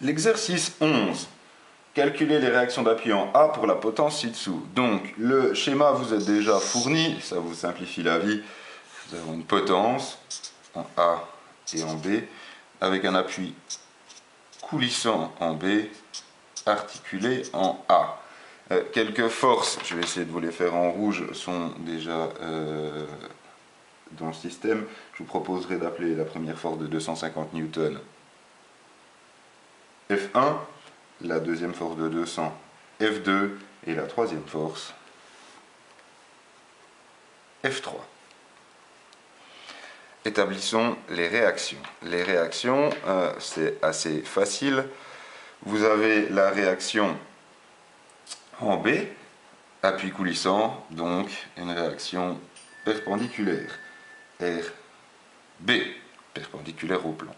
L'exercice 11. Calculer les réactions d'appui en A pour la potence ci-dessous. Donc, le schéma vous est déjà fourni, ça vous simplifie la vie. Nous avons une potence en A et en B, avec un appui coulissant en B, articulé en A. Quelques forces, je vais essayer de vous les faire en rouge, sont déjà dans le système. Je vous proposerai d'appeler la première force de 250 Newton F1, la deuxième force de 200 F2 et la troisième force F3. Établissons les réactions. Les réactions, c'est assez facile. Vous avez la réaction en B, appui coulissant, donc une réaction perpendiculaire, RB, perpendiculaire au plan.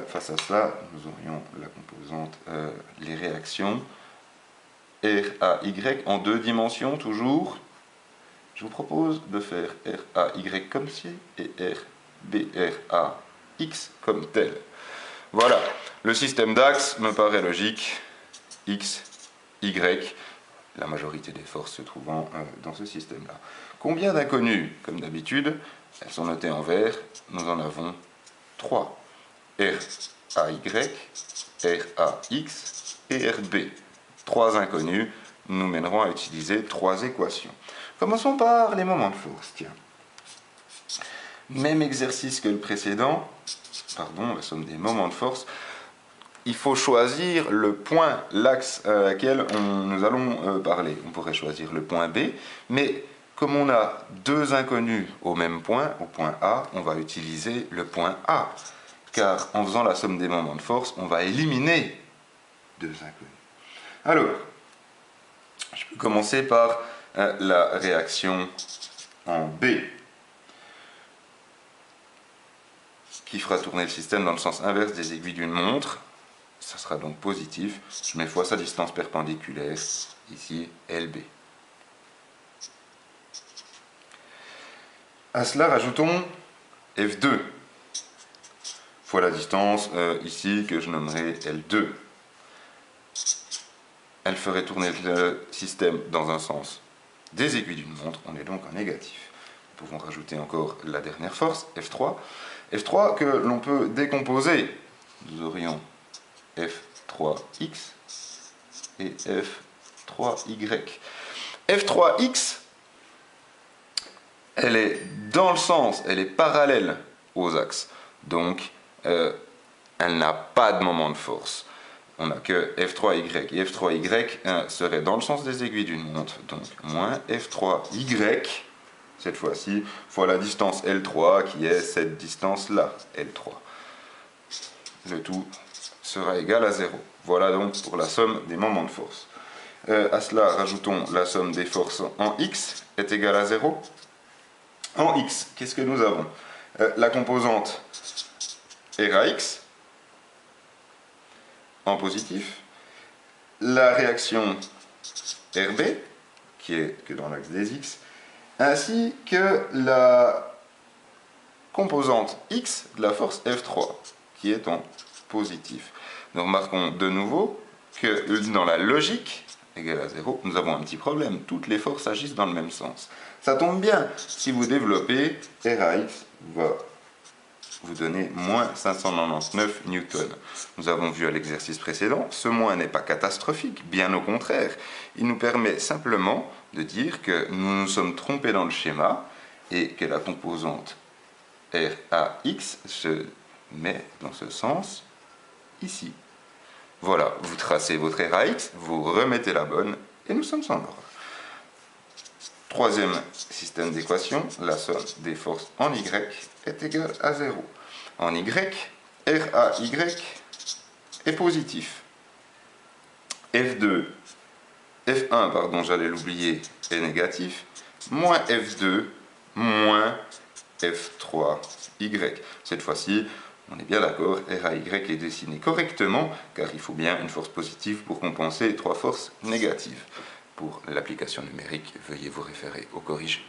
Face à cela, nous aurions la composante, les réactions RAY en deux dimensions toujours. Je vous propose de faire RAY comme ci et RBRAX comme tel. Voilà, le système d'axe me paraît logique, X, Y, la majorité des forces se trouvant dans ce système-là. Combien d'inconnus? Comme d'habitude, elles sont notées en vert, nous en avons 3. RAY, RAX et RB. 3 inconnus nous mèneront à utiliser 3 équations. Commençons par les moments de force. Tiens. Même exercice que le précédent, la somme des moments de force. Il faut choisir le point, l'axe à laquelle nous allons parler. On pourrait choisir le point B, mais comme on a 2 inconnus au même point, au point A, on va utiliser le point A. Car en faisant la somme des moments de force, on va éliminer 2 inconnus. Alors, je peux commencer par la réaction en B, qui fera tourner le système dans le sens inverse des aiguilles d'une montre. Ça sera donc positif. Je mets fois sa distance perpendiculaire, ici LB. À cela, rajoutons F2, fois la distance ici que je nommerai L2. Elle ferait tourner le système dans un sens des aiguilles d'une montre, on est donc en négatif. Nous pouvons rajouter encore la dernière force, F3. F3 que l'on peut décomposer. Nous aurions F3x et F3y. F3x, elle est dans le sens, elle est parallèle aux axes. Donc, elle n'a pas de moment de force. On n'a que F3y et F3y seraient dans le sens des aiguilles d'une montre, donc moins F3y, cette fois-ci, fois la distance L3 qui est cette distance-là, L3. Le tout sera égal à 0. Voilà donc pour la somme des moments de force. À cela, rajoutons la somme des forces en X est égale à 0. En X, qu'est-ce que nous avons? La composante RAX en positif, la réaction RB, qui est que dans l'axe des X, ainsi que la composante X de la force F3, qui est en positif. Nous remarquons de nouveau que dans la logique, égale à 0, nous avons un petit problème. Toutes les forces agissent dans le même sens. Ça tombe bien, si vous développez, RAX va vous donner moins 599 newtons. Nous avons vu à l'exercice précédent, ce moins n'est pas catastrophique, bien au contraire. Il nous permet simplement de dire que nous nous sommes trompés dans le schéma et que la composante RAX se met dans ce sens ici. Voilà, vous tracez votre RAX, vous remettez la bonne et nous sommes en ordre. Troisième système d'équation, la somme des forces en Y est égale à 0. En Y, RAY est positif. F1, j'allais l'oublier, est négatif. Moins F2, moins F3Y. Cette fois-ci, on est bien d'accord, RAY est dessiné correctement, car il faut bien une force positive pour compenser 3 forces négatives. Pour l'application numérique, veuillez vous référer au corrigé.